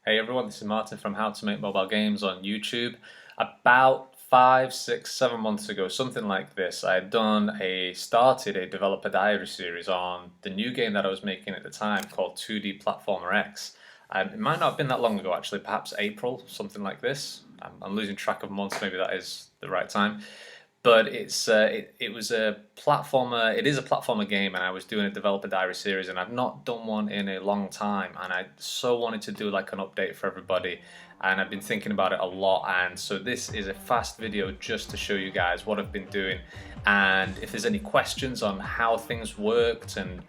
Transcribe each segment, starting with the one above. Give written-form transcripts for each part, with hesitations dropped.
Hey everyone, this is Martin from How to Make Mobile Games on YouTube. About 5, 6, 7 months ago, something like this, I had started a developer diary series on the new game that I was making at the time called 2D Platformer X. It might not have been that long ago actually, perhaps April, something like this. I'm losing track of months, maybe that is the right time. But it was a platformer. It is a platformer game, and I was doing a developer diary series, and I've not done one in a long time, and I so wanted to do like an update for everybody, and I've been thinking about it a lot. And so this is a fast video just to show you guys what I've been doing, and if there's any questions on how things worked and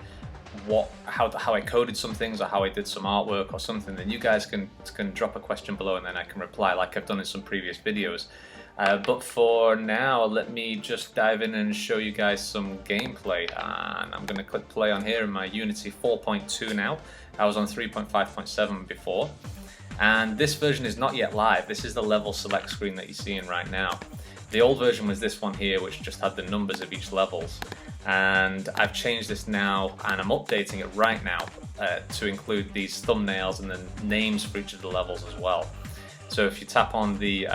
how I coded some things or how I did some artwork or something, then you guys can drop a question below, and then I can reply like I've done in some previous videos. But for now, let me just dive in and show you guys some gameplay. And I'm going to click play on here in my Unity 4.2 now. I was on 3.5.7 before. And this version is not yet live. This is the level select screen that you're seeing right now. The old version was this one here, which just had the numbers of each levels. And I've changed this now, and I'm updating it right now to include these thumbnails and the names for each of the levels as well. So if you tap on the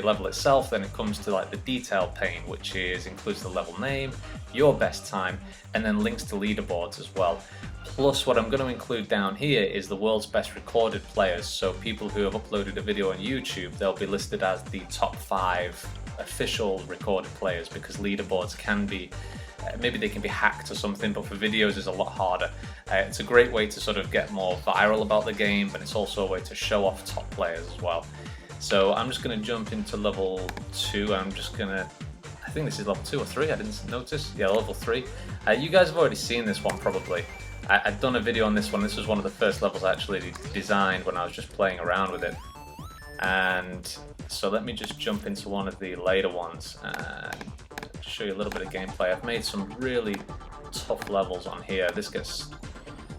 level itself, then it comes to like the detail pane, which includes the level name, your best time, and then links to leaderboards as well. Plus, what I'm going to include down here is the world's best recorded players. So people who have uploaded a video on YouTube, they'll be listed as the top 5 official recorded players, because leaderboards can be maybe they can be hacked or something, but for videos it's a lot harder. It's a great way to sort of get more viral about the game, but it's also a way to show off top players as well. So I'm just going to jump into level 2. I think this is level 2 or 3, I didn't notice. Yeah, level 3. You guys have already seen this one probably. I've done a video on this one. This was one of the first levels I actually designed when I was just playing around with it. And so let me just jump into one of the later ones and show you a little bit of gameplay. I've made some really tough levels on here. This gets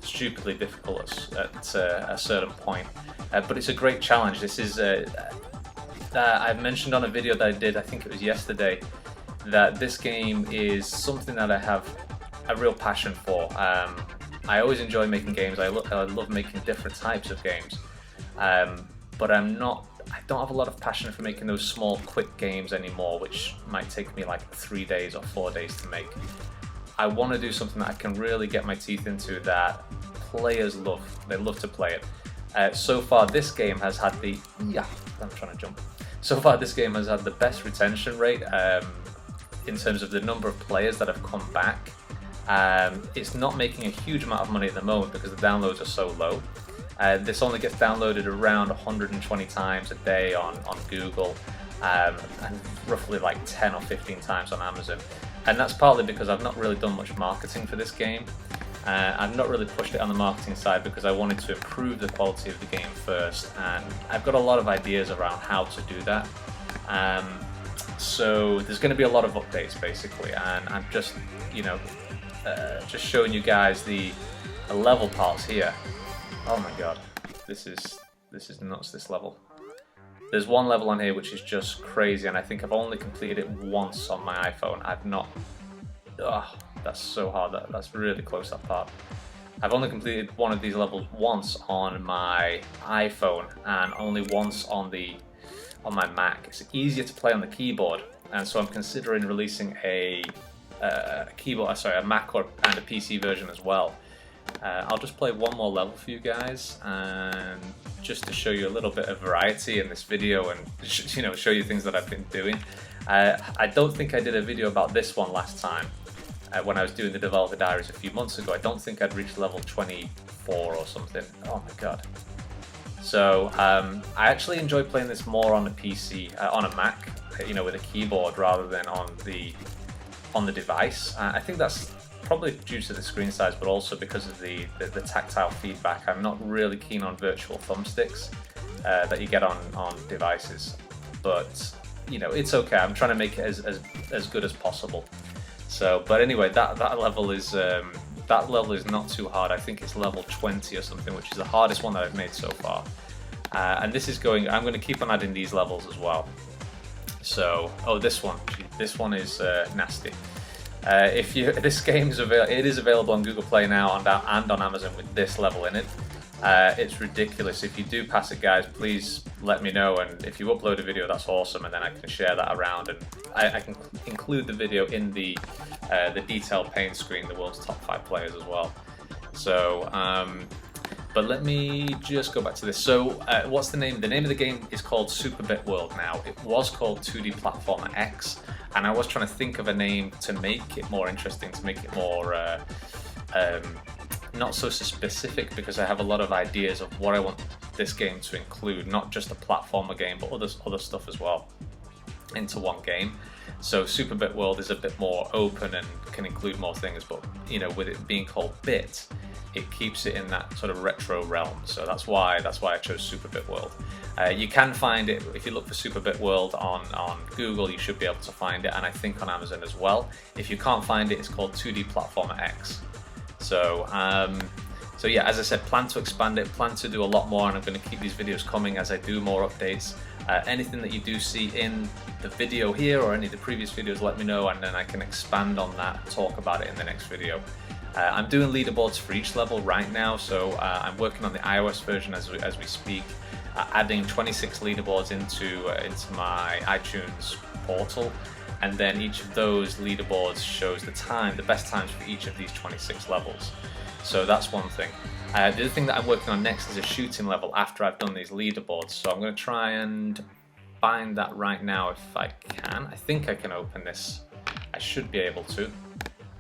stupidly difficult at a certain point, but it's a great challenge. This is I mentioned on a video that I did, I think it was yesterday, that this game is something that I have a real passion for. I always enjoy making games. I love making different types of games, but I don't have a lot of passion for making those small, quick games anymore, which might take me like 3 days or 4 days to make. I want to do something that I can really get my teeth into, that players love. They love to play it. So far, this game has had So far, this game has had the best retention rate in terms of the number of players that have come back. It's not making a huge amount of money at the moment because the downloads are so low. This only gets downloaded around 120 times a day on Google, and roughly like 10 or 15 times on Amazon. And that's partly because I've not really done much marketing for this game. I've not really pushed it on the marketing side because I wanted to improve the quality of the game first, and I've got a lot of ideas around how to do that. So there's going to be a lot of updates basically, and I'm just just showing you guys the level parts here. Oh my god, this is nuts, this level. There's one level on here which is just crazy, and I think I've only completed it once on my iPhone. I've not... Oh, that's so hard, that's really close, that part. I've only completed one of these levels once on my iPhone, and only once on my Mac. It's easier to play on the keyboard, and so I'm considering releasing a Mac and a PC version as well. I'll just play one more level for you guys, and just to show you a little bit of variety in this video, and show you things that I've been doing. I don't think I did a video about this one last time when I was doing the developer diaries a few months ago. I don't think I'd reached level 24 or something. Oh my god. So I actually enjoy playing this more on a PC, on a Mac, with a keyboard rather than on the device. I think that's probably due to the screen size, but also because of the tactile feedback. I'm not really keen on virtual thumbsticks that you get on devices, but it's okay. I'm trying to make it as good as possible. So, but anyway, that level is not too hard. I think it's level 20 or something, which is the hardest one that I've made so far. And I'm going to keep on adding these levels as well. So, this one is nasty. This game is available on Google Play now and on Amazon with this level in it. It's ridiculous. If you do pass it, guys, please let me know, and if you upload a video, that's awesome, and then I can share that around, and I can include the video in the detailed paint screen, the world's top 5 players as well. So, but let me just go back to this. So, what's the name? The name of the game is called Super Bit World now. It was called 2D Platformer X, and I was trying to think of a name to make it more interesting, to make it more not so specific, because I have a lot of ideas of what I want this game to include, not just a platformer game, but other stuff as well into one game. So Super Bit World is a bit more open and can include more things, but you know, with it being called Bit, it keeps it in that sort of retro realm. So that's why I chose Super Bit World. You can find it if you look for Super Bit World on Google. You should be able to find it, and I think on Amazon as well. If you can't find it, it's called 2D Platformer X. So, so yeah, as I said, plan to expand it, plan to do a lot more, and I'm going to keep these videos coming as I do more updates. Anything that you do see in the video here or any of the previous videos, let me know, and then I can expand on that, talk about it in the next video. I'm doing leaderboards for each level right now, so I'm working on the iOS version as we speak, adding 26 leaderboards into my iTunes portal. And then each of those leaderboards shows the best times for each of these 26 levels. So that's one thing. The other thing that I'm working on next is a shooting level after I've done these leaderboards. So I'm going to try and find that right now if I can. I think I can open this. I should be able to.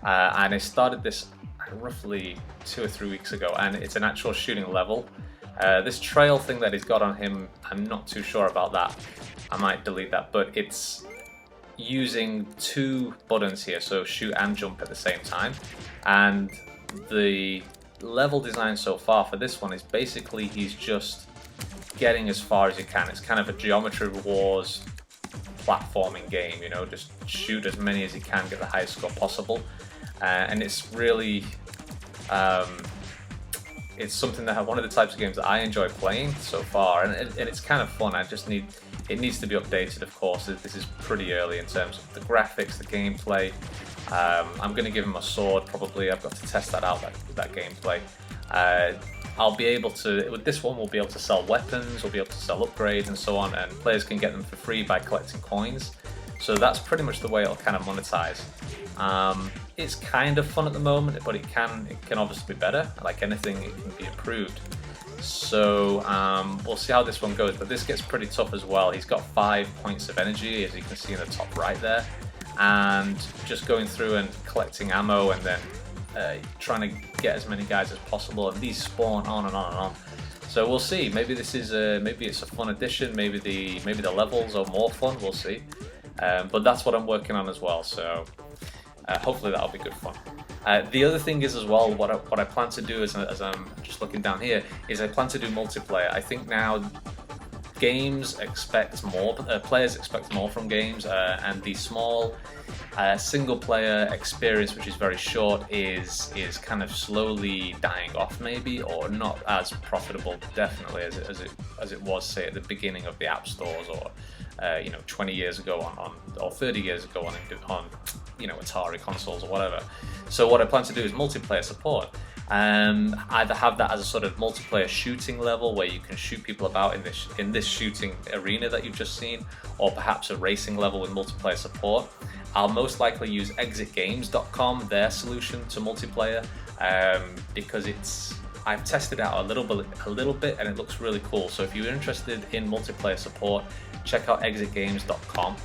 And I started this roughly 2 or 3 weeks ago, and it's an actual shooting level. This trail thing that he's got on him, I'm not too sure about that. I might delete that, but it's using 2 buttons here, so shoot and jump at the same time. And the level design so far for this one is basically he's just getting as far as he can. It's kind of a Geometry Wars platforming game, you know, just shoot as many as he can, get the highest score possible. And it's really it's something that one of the types of games that I enjoy playing so far, and it's kind of fun. It needs to be updated, of course. This is pretty early in terms of the graphics, the gameplay. I'm going to give him a sword, probably. I've got to test that out, that gameplay. I'll be able to, with this one, we'll be able to sell weapons, we'll be able to sell upgrades and so on, and players can get them for free by collecting coins. So that's pretty much the way it'll kind of monetize. It's kind of fun at the moment, but it can obviously be better. Like anything, it can be improved. So we'll see how this one goes, but this gets pretty tough as well. He's got 5 points of energy, as you can see in the top right there, and just going through and collecting ammo and then trying to get as many guys as possible, and these spawn on and on and on. So we'll see. Maybe this is maybe it's a fun addition. Maybe the levels are more fun. We'll see. But that's what I'm working on as well. So hopefully that'll be good fun. The other thing is as well, what I plan to do as I'm just looking down here, is I plan to do multiplayer. I think now games expect more, players expect more from games, and the small single player experience, which is very short, is kind of slowly dying off, maybe, or not as profitable, definitely, as it was, say, at the beginning of the app stores, or 20 years ago or 30 years ago on Atari consoles or whatever. So what I plan to do is multiplayer support. Either have that as a sort of multiplayer shooting level where you can shoot people about in this shooting arena that you've just seen, or perhaps a racing level with multiplayer support. I'll most likely use exitgames.com, their solution to multiplayer, because I've tested out a little bit and it looks really cool. So if you're interested in multiplayer support, check out exitgames.com.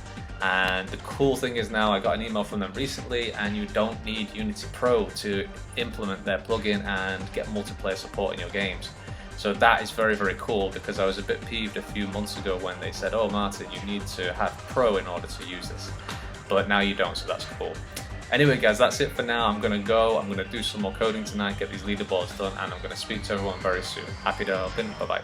And the cool thing is now I got an email from them recently, and you don't need Unity Pro to implement their plugin and get multiplayer support in your games. So that is very, very cool, because I was a bit peeved a few months ago when they said, oh Martin, you need to have Pro in order to use this. But now you don't, so that's cool. Anyway guys, that's it for now. I'm gonna go, I'm gonna do some more coding tonight, get these leaderboards done, and I'm gonna speak to everyone very soon. Happy to open, bye bye.